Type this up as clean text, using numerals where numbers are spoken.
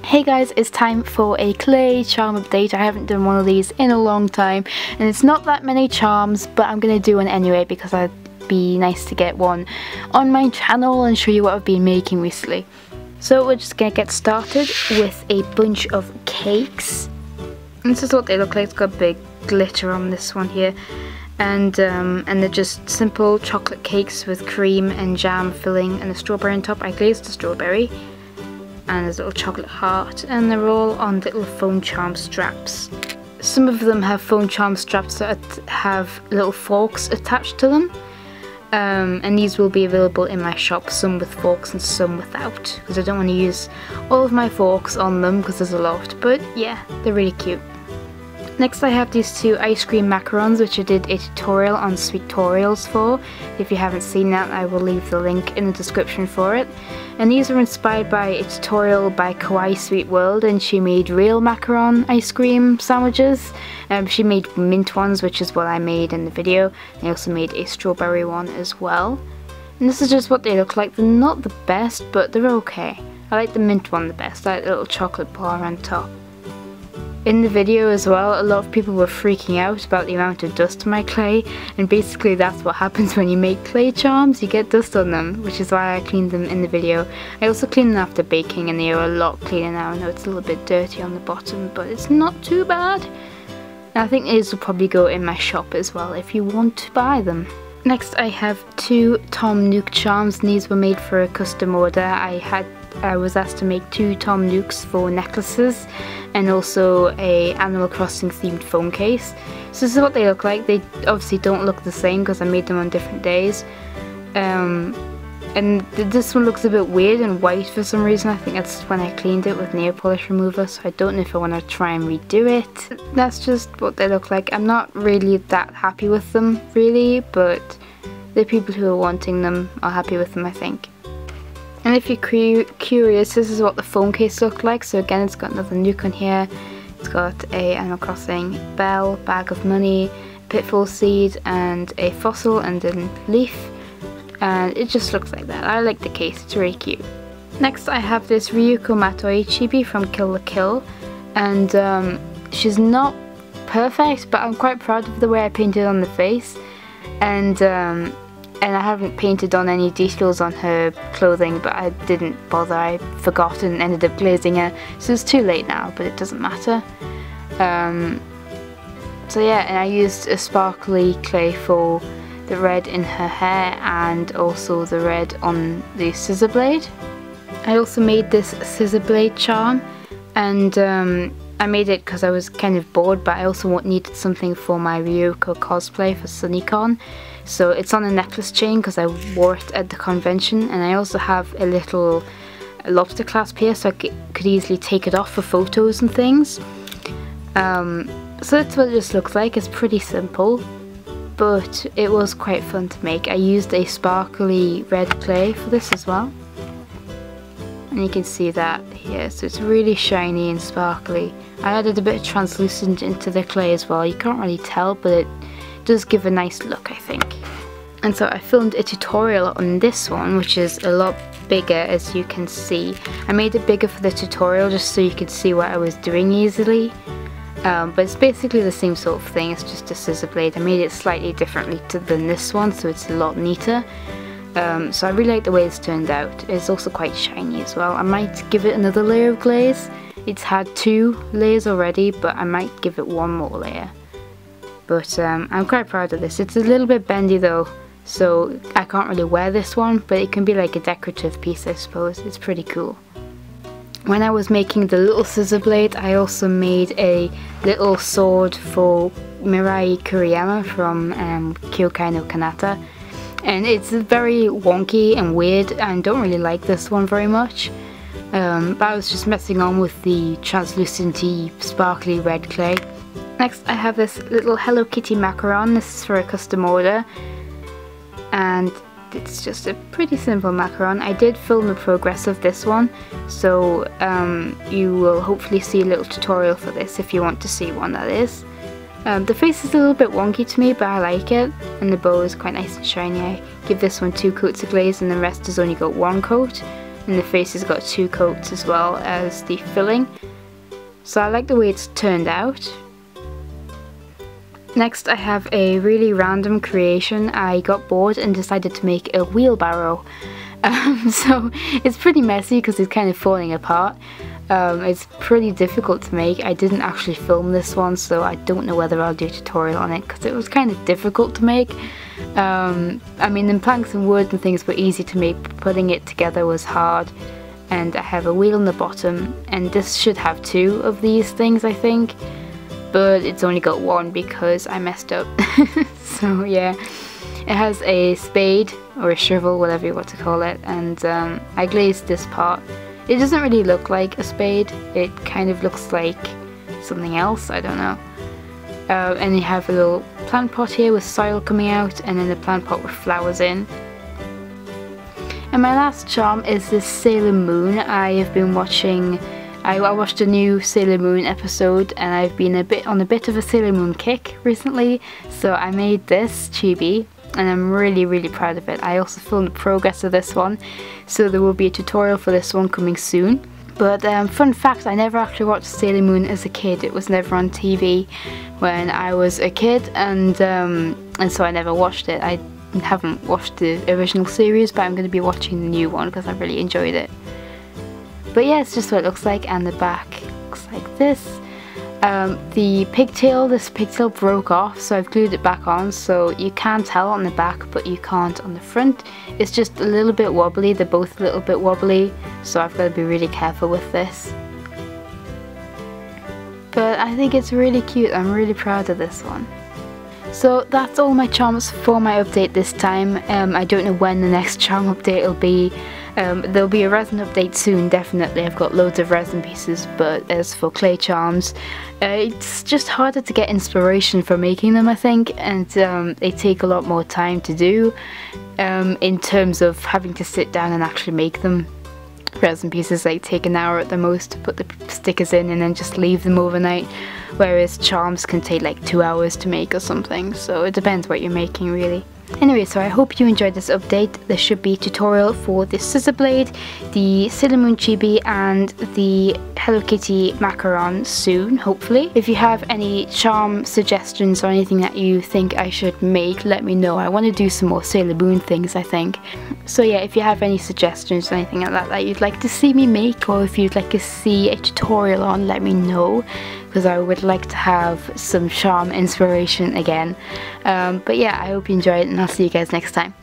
Hey guys, it's time for a clay charm update. I haven't done one of these in a long time and it's not that many charms, but I'm gonna do one anyway because it'd be nice to get one on my channel and show you what I've been making recently. So we're just gonna get started with a bunch of cakes. And this is what they look like. It's got big glitter on this one here. And they're just simple chocolate cakes with cream and jam filling and a strawberry on top. I glazed the strawberry. And there's a little chocolate heart, and they're all on little foam charm straps. Some of them have foam charm straps that have little forks attached to them, and these will be available in my shop, some with forks and some without, because I don't want to use all of my forks on them because there's a lot, but yeah, they're really cute. Next I have these two ice cream macarons, which I did a tutorial on Sweetorials for. If you haven't seen that, I will leave the link in the description for it. And these were inspired by a tutorial by Kawaii Sweet World, and she made real macaron ice cream sandwiches. She made mint ones, which is what I made in the video. I also made a strawberry one as well. And this is just what they look like. They're not the best, but they're okay. I like the mint one the best. I like the little chocolate bar on top. In the video as well, a lot of people were freaking out about the amount of dust on my clay, and basically that's what happens when you make clay charms, you get dust on them, which is why I cleaned them in the video. I also cleaned them after baking and they are a lot cleaner now. I know it's a little bit dirty on the bottom, but it's not too bad. And I think these will probably go in my shop as well if you want to buy them. Next I have two Tom Nook Charms, and these were made for a custom order. I was asked to make two Tom Nooks for necklaces and also a Animal Crossing themed phone case. So this is what they look like. They obviously don't look the same because I made them on different days. And this one looks a bit weird and white for some reason. I think that's when I cleaned it with nail polish remover, so I don't know if I want to try and redo it. That's just what they look like. I'm not really that happy with them really, but the people who are wanting them are happy with them, I think. And if you're curious, this is what the phone case looked like. So again, it's got another Nook on here. It's got a Animal Crossing bell, bag of money, pitfall seed, and a fossil and a leaf. And it just looks like that. I like the case, it's really cute. Next I have this Ryuko Matoi chibi from Kill la Kill. And she's not perfect, but I'm quite proud of the way I painted on the face. And I haven't painted on any details on her clothing, but I didn't bother. I forgot and ended up glazing her, so it's too late now, but it doesn't matter. So yeah, and I used a sparkly clay for the red in her hair and also the red on the Scissor Blade. I also made this Scissor Blade charm, and I made it because I was kind of bored, but I also needed something for my Ryuko cosplay for SunnyCon. So it's on a necklace chain because I wore it at the convention, and I also have a little lobster clasp here so I could easily take it off for photos and things. So that's what it just looks like. It's pretty simple, but it was quite fun to make. I used a sparkly red clay for this as well. And you can see that here, so it's really shiny and sparkly. I added a bit of translucent into the clay as well. You can't really tell, but it does give a nice look, I think. And so I filmed a tutorial on this one, which is a lot bigger, as you can see. I made it bigger for the tutorial just so you could see what I was doing easily. But it's basically the same sort of thing, it's just a scissor blade. I made it slightly differently than this one, so it's a lot neater. So I really like the way it's turned out. It's also quite shiny as well. I might give it another layer of glaze. It's had 2 layers already, but I might give it 1 more layer. But I'm quite proud of this. It's a little bit bendy though, so I can't really wear this one, but it can be like a decorative piece, I suppose. It's pretty cool. When I was making the little scissor blade, I also made a little sword for Mirai Kuriyama from Kyokai no Kanata. And it's very wonky and weird, and I don't really like this one very much. But I was just messing on with the translucent-y, sparkly red clay. Next I have this little Hello Kitty macaron. This is for a custom order, and it's just a pretty simple macaron. I did film the progress of this one, so you will hopefully see a little tutorial for this if you want to see one, that is. The face is a little bit wonky to me, but I like it, and the bow is quite nice and shiny. I give this one 2 coats of glaze and the rest has only got 1 coat. and the face has got 2 coats as well as the filling. So I like the way it's turned out. Next I have a really random creation. I got bored and decided to make a wheelbarrow. So it's pretty messy because it's kind of falling apart. It's pretty difficult to make. I didn't actually film this one, so I don't know whether I'll do a tutorial on it because it was kind of difficult to make. I mean, the planks and wood and things were easy to make, but putting it together was hard. And I have a wheel on the bottom, and this should have 2 of these things, I think, but it's only got 1 because I messed up. So yeah, it has a spade or a shovel, whatever you want to call it, and I glazed this part. It doesn't really look like a spade, it kind of looks like something else, I don't know. And you have a little plant pot here with soil coming out, and then the plant pot with flowers in. And my last charm is this Sailor Moon. I have been watching, I watched a new Sailor Moon episode, and I've been on a bit of a Sailor Moon kick recently, so I made this chibi. And I'm really proud of it. I also filmed the progress of this one, so there will be a tutorial for this one coming soon. But fun fact, I never actually watched Sailor Moon as a kid. It was never on TV when I was a kid, and so I never watched it. I haven't watched the original series, but I'm going to be watching the new one because I really enjoyed it. But yeah, it's just what it looks like, and the back looks like this. This pigtail broke off, so I've glued it back on, so you can tell on the back but you can't on the front. It's just a little bit wobbly, they're both a little bit wobbly, so I've got to be really careful with this. But I think it's really cute, I'm really proud of this one. So that's all my charms for my update this time. I don't know when the next charm update will be. There'll be a resin update soon, definitely. I've got loads of resin pieces, but as for clay charms, it's just harder to get inspiration for making them, I think, and they take a lot more time to do in terms of having to sit down and actually make them. Resin pieces like take an hour at the most to put the stickers in and then just leave them overnight, whereas charms can take like 2 hours to make or something, so it depends what you're making really. Anyway, so I hope you enjoyed this update. There should be a tutorial for the Scissor Blade, the Sailor Moon Chibi, and the Hello Kitty Macaron soon, hopefully. If you have any charm suggestions or anything that you think I should make, let me know. I want to do some more Sailor Moon things, I think. So yeah, if you have any suggestions or anything like that you'd like to see me make, or if you'd like to see a tutorial on, let me know, because I would like to have some charm inspiration again. But yeah, I hope you enjoyed it, and I'll see you guys next time.